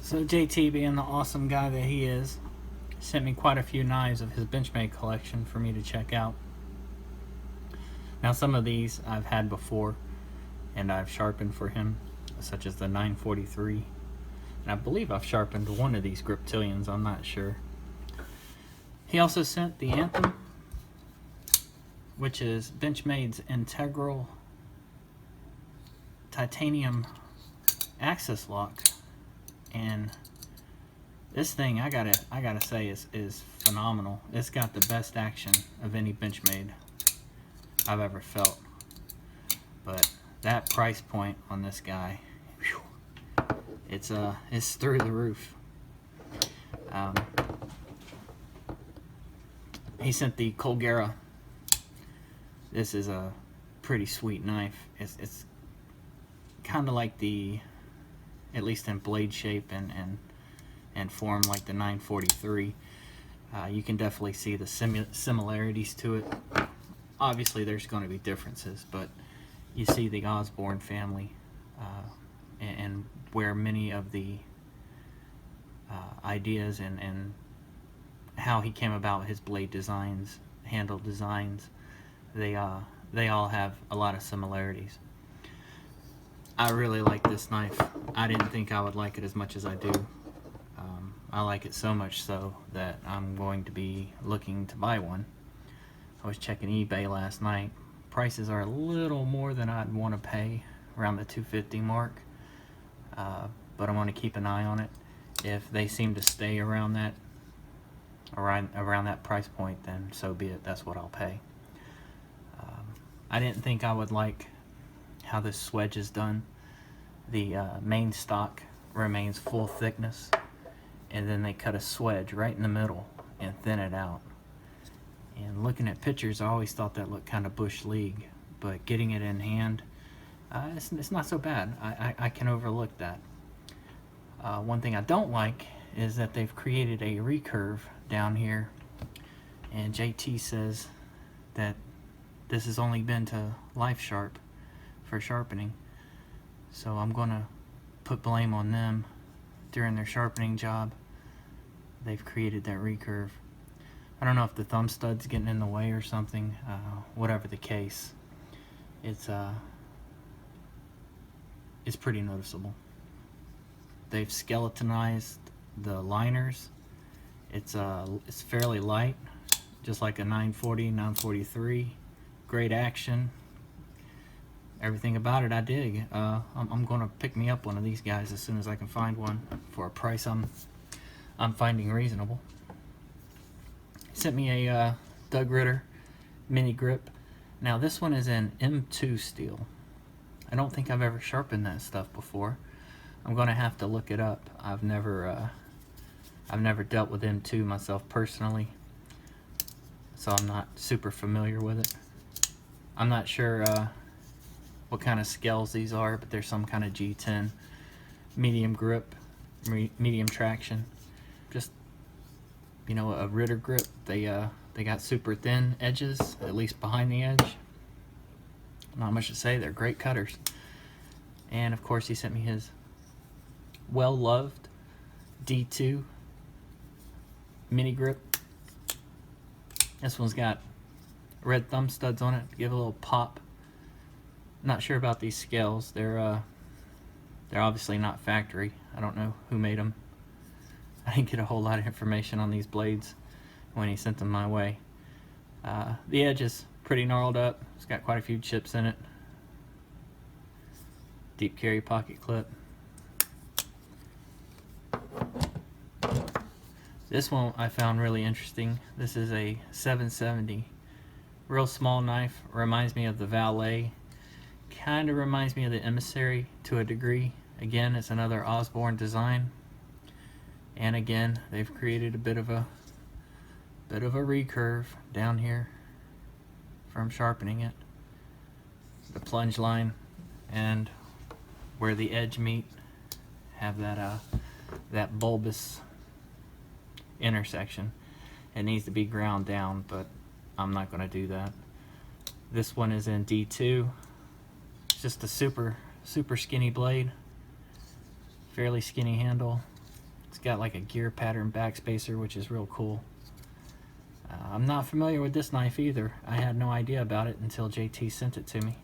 So JT, being the awesome guy that he is, sent me quite a few knives of his Benchmade collection for me to check out. Now some of these I've had before and I've sharpened for him, such as the 943. And I believe I've sharpened one of these Griptilians, I'm not sure. He also sent the Anthem, which is Benchmade's integral titanium axis lock. And this thing, I gotta say, is phenomenal. It's got the best action of any Benchmade I've ever felt. But that price point on this guy, whew, it's through the roof. He sent the Colgera. This is a pretty sweet knife. It's kind of like the, at least in blade shape and form, like the 943. You can definitely see the similarities to it. Obviously there's going to be differences, but you see the Osborne family and where many of the ideas and how he came about his blade designs, handle designs, they all have a lot of similarities. I really like this knife. I didn't think I would like it as much as I do. I like it so much so that I'm going to be looking to buy one. I was checking eBay last night. Prices are a little more than I'd want to pay, around the $250 mark. But I'm going to keep an eye on it. If they seem to stay around that price point, then so be it. That's what I'll pay. I didn't think I would like how this swedge is done. The main stock remains full thickness, and then they cut a swedge right in the middle and thin it out. And looking at pictures, I always thought that looked kind of bush league, but getting it in hand, it's not so bad. I can overlook that. One thing I don't like is that they've created a recurve down here, and JT says that this has only been to Life Sharp for sharpening, so I'm gonna put blame on them. During their sharpening job, they've created that recurve. I don't know if the thumb stud's getting in the way or something. Whatever the case, it's pretty noticeable. They've skeletonized the liners. It's fairly light, just like a 940, 943. Great action. Everything about it I dig. I'm gonna pick me up one of these guys as soon as I can find one for a price I'm finding reasonable. He sent me a Doug Ritter mini grip. Now this one is in M2 steel. I don't think I've ever sharpened that stuff before. I'm gonna have to look it up. I've never dealt with M2 myself personally, so I'm not super familiar with it. I'm not sure what kind of scales these are, but there's some kind of G10 medium grip, medium traction. Just, you know, a Ritter grip. They got super thin edges, at least behind the edge. Not much to say. They're great cutters. And of course, he sent me his well-loved D2 mini grip. This one's got red thumb studs on it to give a little pop. Not sure about these scales. They're obviously not factory. I don't know who made them. I didn't get a whole lot of information on these blades when he sent them my way. The edge is pretty gnarled up. It's got quite a few chips in it. Deep carry pocket clip. This one I found really interesting. This is a 770. Real small knife. Reminds me of the Valet. Kind of reminds me of the Emissary to a degree. Again, it's another Osborne design. And again, they've created a bit of a recurve down here from sharpening it. The plunge line and where the edge meet have that bulbous intersection. It needs to be ground down, but I'm not going to do that. This one is in D2. It's just a super skinny blade, fairly skinny handle. got like a gear pattern backspacer, which is real cool. I'm not familiar with this knife either. I had no idea about it until JT sent it to me.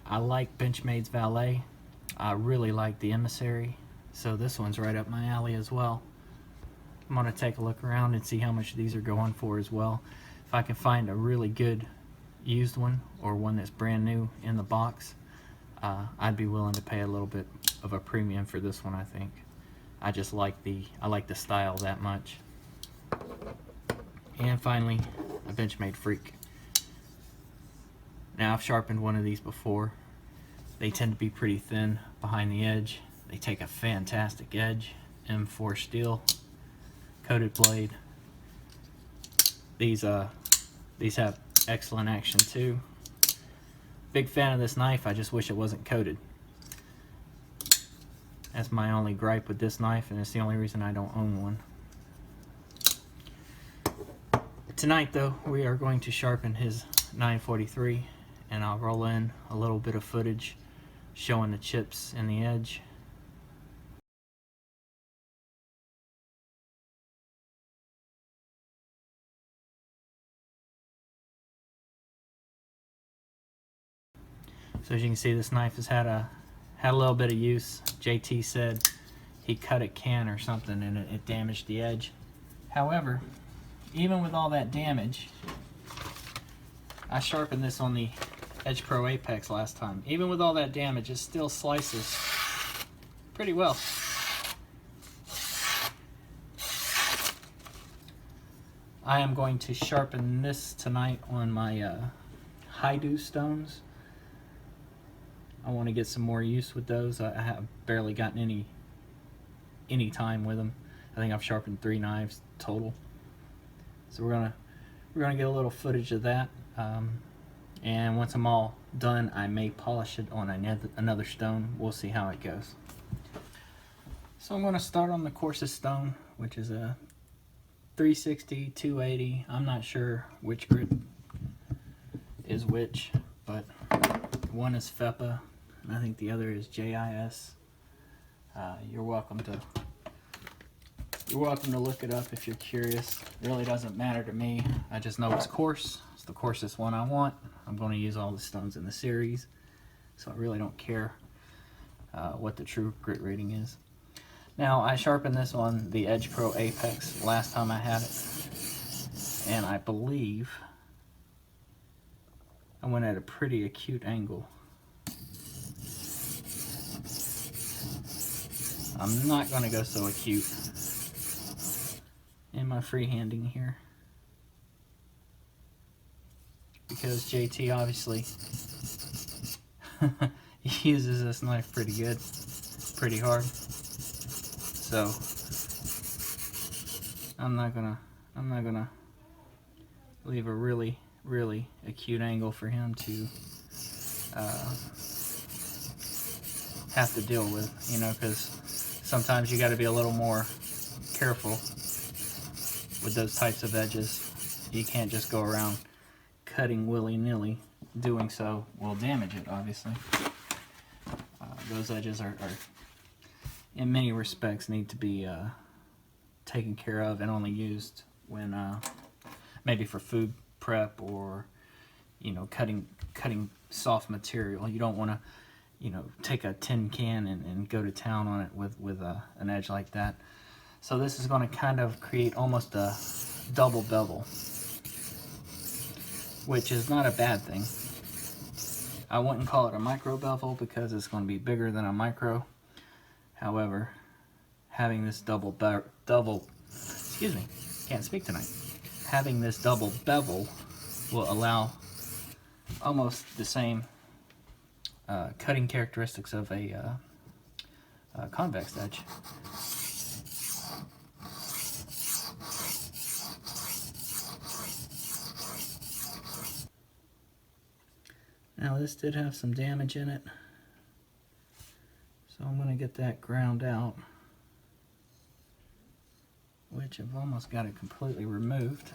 I like Benchmade's Valet. I really like the Emissary, so this one's right up my alley as well. I'm going to take a look around and see how much these are going for as well. If I can find a really good used one or one that's brand new in the box, I'd be willing to pay a little bit of a premium for this one. I think I just like the style that much. And finally, a Benchmade Freak. Now, I've sharpened one of these before. They tend to be pretty thin behind the edge. They take a fantastic edge. M4 steel, coated blade. These have excellent action too. Big fan of this knife. I just wish it wasn't coated. That's my only gripe with this knife, and it's the only reason I don't own one. Tonight though, we are going to sharpen his 943, and I'll roll in a little bit of footage showing the chips in the edge. So as you can see, this knife has had a little bit of use. JT said he cut a can or something and it damaged the edge. However, even with all that damage, I sharpened this on the Edge Pro Apex last time. Even with all that damage, it still slices pretty well. I am going to sharpen this tonight on my Haidu stones. I want to get some more use with those. I have barely gotten any time with them. I think I've sharpened 3 knives total. So we're gonna get a little footage of that, and once I'm all done, I may polish it on another stone. We'll see how it goes. So I'm gonna start on the coarsest stone, which is a 360, 280. I'm not sure which grit is which, but one is FEPA, and I think the other is JIS. You're welcome to look it up if you're curious. It really doesn't matter to me. I just know it's coarse. It's the coarsest one I want. I'm going to use all the stones in the series, so I really don't care what the true grit rating is. Now, I sharpened this on the Edge Pro Apex last time I had it, and I believe I went at a pretty acute angle. I'm not going to go so acute in my freehanding here, because JT obviously he uses this knife pretty good, pretty hard. So I'm not gonna leave a really acute angle for him to have to deal with, you know, because sometimes you got to be a little more careful with those types of edges. You can't just go around cutting willy-nilly. Doing so will damage it, obviously. Those edges are in many respects need to be taken care of and only used when maybe for food prep, or you know, cutting soft material. You don't want to, you know, take a tin can and go to town on it with an edge like that. So this is going to kind of create almost a double bevel, which is not a bad thing. I wouldn't call it a micro bevel because it's going to be bigger than a micro. However, having this excuse me, can't speak tonight. Having this double bevel will allow almost the same cutting characteristics of a convex edge. Now this did have some damage in it, so I'm going to get that ground out, which I've almost got it completely removed.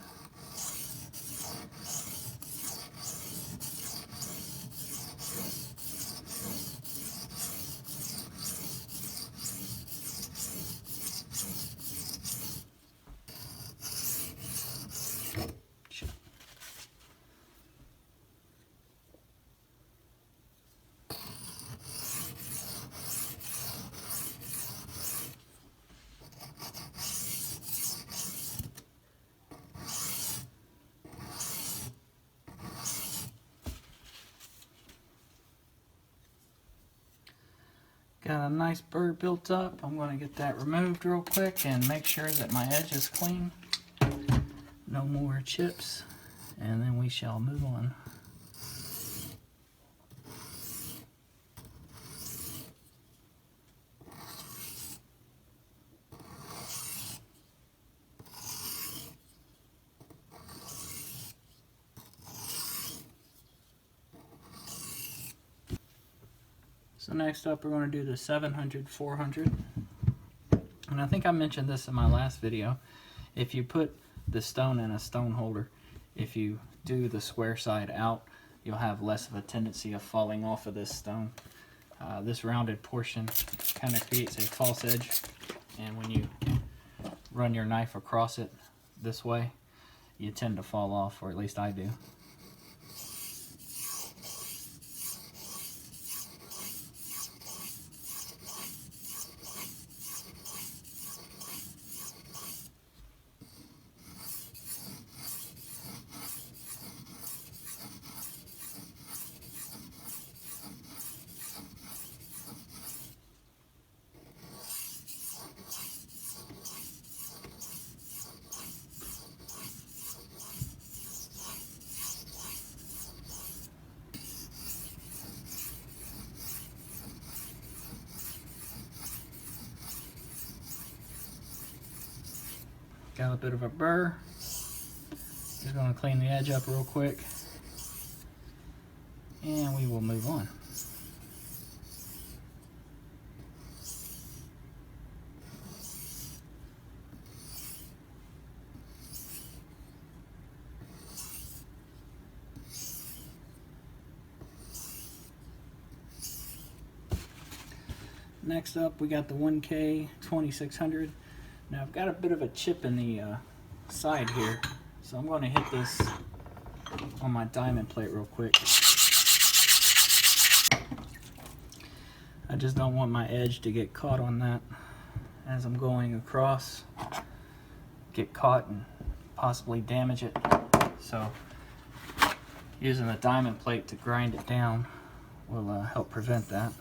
Got a nice burr built up. I'm going to get that removed real quick and make sure that my edge is clean. No more chips, and then we shall move on. So next up we're going to do the 700, 400. And I think I mentioned this in my last video. If you put the stone in a stone holder, if you do the square side out, you'll have less of a tendency of falling off of this stone. This rounded portion kind of creates a false edge, and when you run your knife across it this way, you tend to fall off, or at least I do. Got a bit of a burr. Just going to clean the edge up real quick, and we will move on. Next up, we got the 1K 2600. Now I've got a bit of a chip in the side here, so I'm going to hit this on my diamond plate real quick. I just don't want my edge to get caught on that as I'm going across, get caught and possibly damage it. So using the diamond plate to grind it down will help prevent that.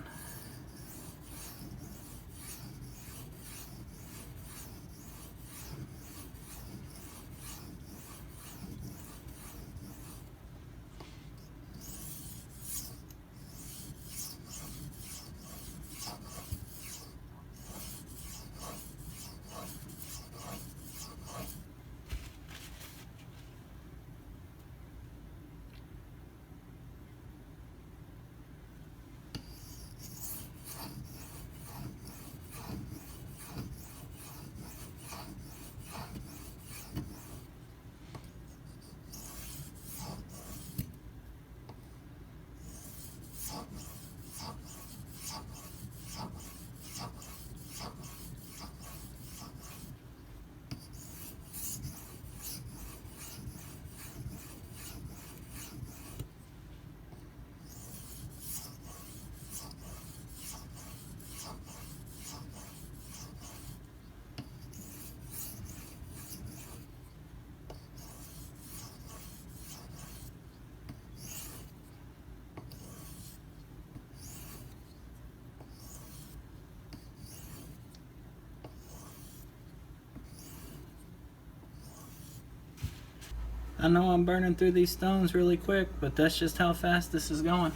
I know I'm burning through these stones really quick, but that's just how fast this is going.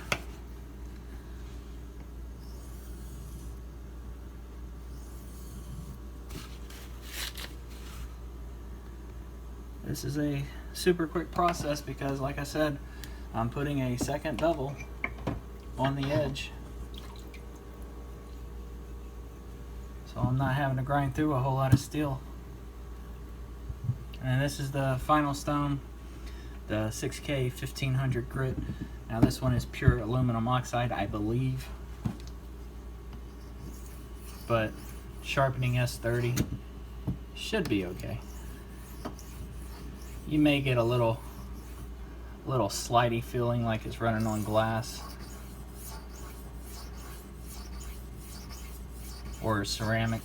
This is a super quick process because, like I said, I'm putting a second bevel on the edge. So I'm not having to grind through a whole lot of steel. And this is the final stone, the 6K 1500 grit. Now this one is pure aluminum oxide, I believe. But Sharpening S30 should be okay. You may get a little slidey feeling like it's running on glass or ceramic.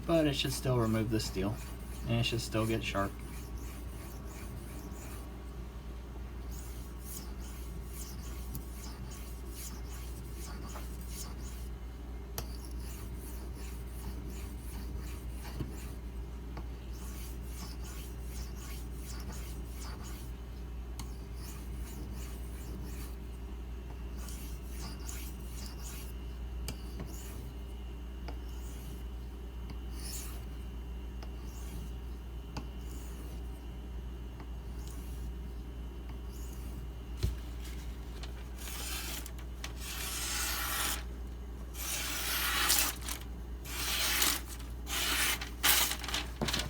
But it should still remove the steel, and it should still get sharp.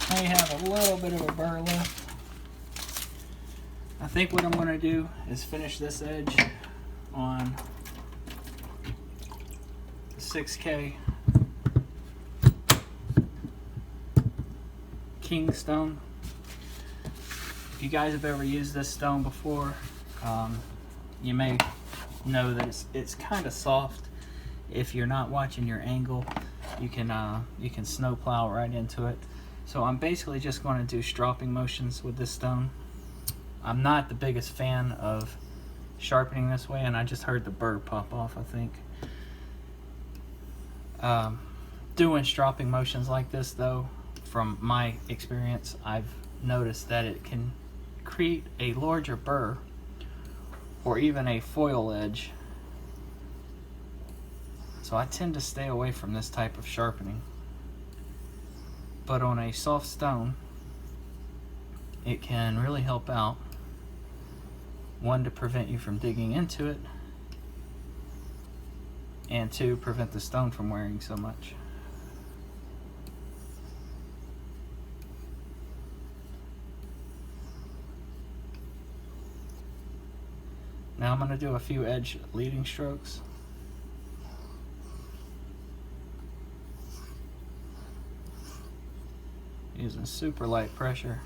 may have a little bit of a burr left. I think what I'm going to do is finish this edge on the 6K King stone. If you guys have ever used this stone before, you may know that it's kind of soft. If you're not watching your angle, you can snow plow right into it. So I'm basically just going to do stropping motions with this stone. I'm not the biggest fan of sharpening this way, and I just heard the burr pop off, I think. Doing stropping motions like this though, from my experience, I've noticed that it can create a larger burr or even a foil edge. So I tend to stay away from this type of sharpening. But on a soft stone, it can really help out. One, to prevent you from digging into it, and two, prevent the stone from wearing so much. Now I'm going to do a few edge leading strokes. Using super light pressure.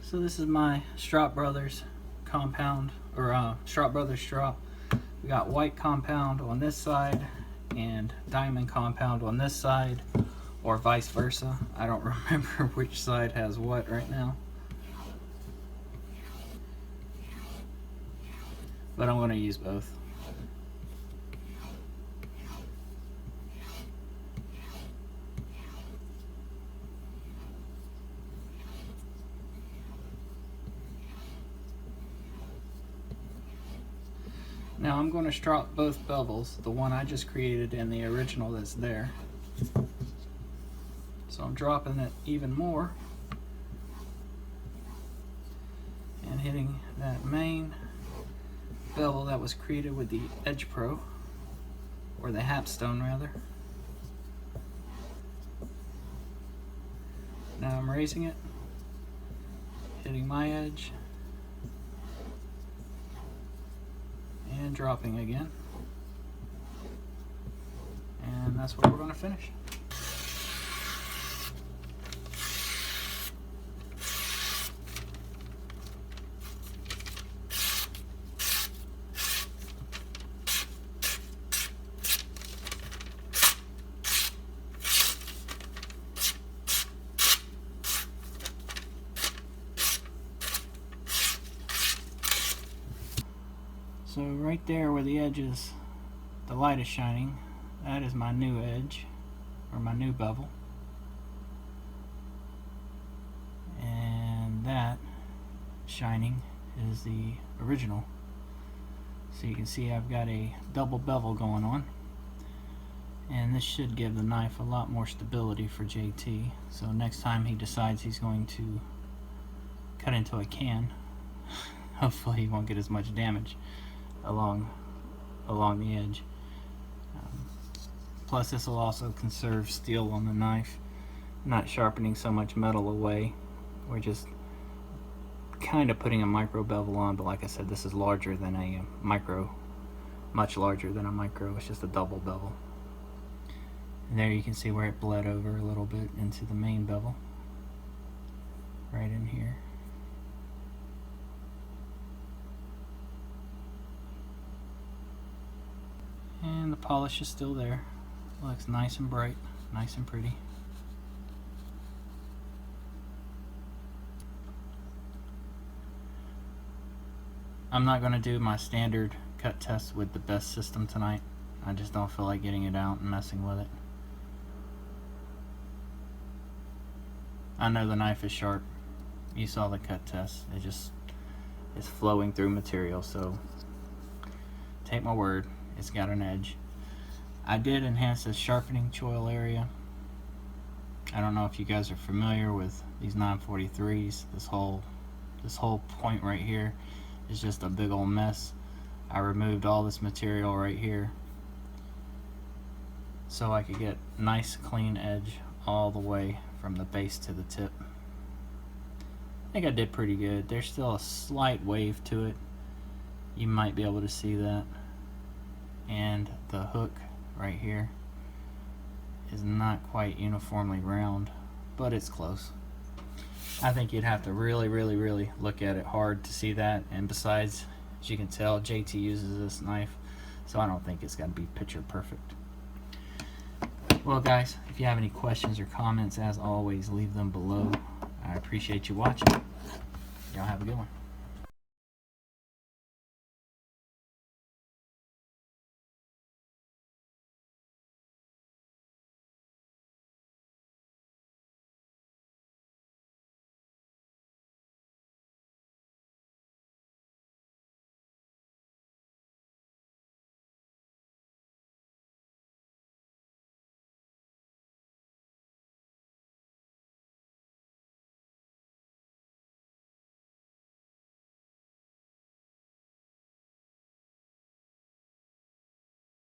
So this is my Strop Brothers compound, or Strop Brothers strop. We got white compound on this side and diamond compound on this side, or vice versa. I don't remember which side has what right now. But I'm going to use both. Now I'm going to strop both bevels, the one I just created and the original that's there. So I'm dropping it even more and hitting that main bevel that was created with the Edge Pro, or the Hapstone rather. Now I'm raising it, hitting my edge, and dropping again. And that's what we're going to finish. So right there where the edge is, the light is shining, that is my new edge, or my new bevel. And that shining is the original. So you can see I've got a double bevel going on. And this should give the knife a lot more stability for JT. So next time he decides he's going to cut into a can, hopefully he won't get as much damage along the edge. Plus this will also conserve steel on the knife, not sharpening so much metal away. We're just kind of putting a micro bevel on, but like I said, this is larger than a micro, much larger than a micro. It's just a double bevel. And there you can see where it bled over a little bit into the main bevel, right in here. And the polish is still there. Looks nice and bright, nice and pretty. I'm not going to do my standard cut test with the best system tonight. I just don't feel like getting it out and messing with it. I know the knife is sharp. You saw the cut test. It's flowing through material, so take my word. It's got an edge. I did enhance the sharpening choil area. I don't know if you guys are familiar with these 943s, this whole This whole point right here is just a big old mess. I removed all this material right here so I could get nice clean edge all the way from the base to the tip. I think I did pretty good. There's still a slight wave to it. You might be able to see that. And the hook right here is not quite uniformly round, but it's close. I think you'd have to really look at it hard to see that, and besides, as you can tell, JT uses this knife, so I don't think it's going to be picture perfect. Well guys, if you have any questions or comments, as always, leave them below. I appreciate you watching. Y'all have a good one.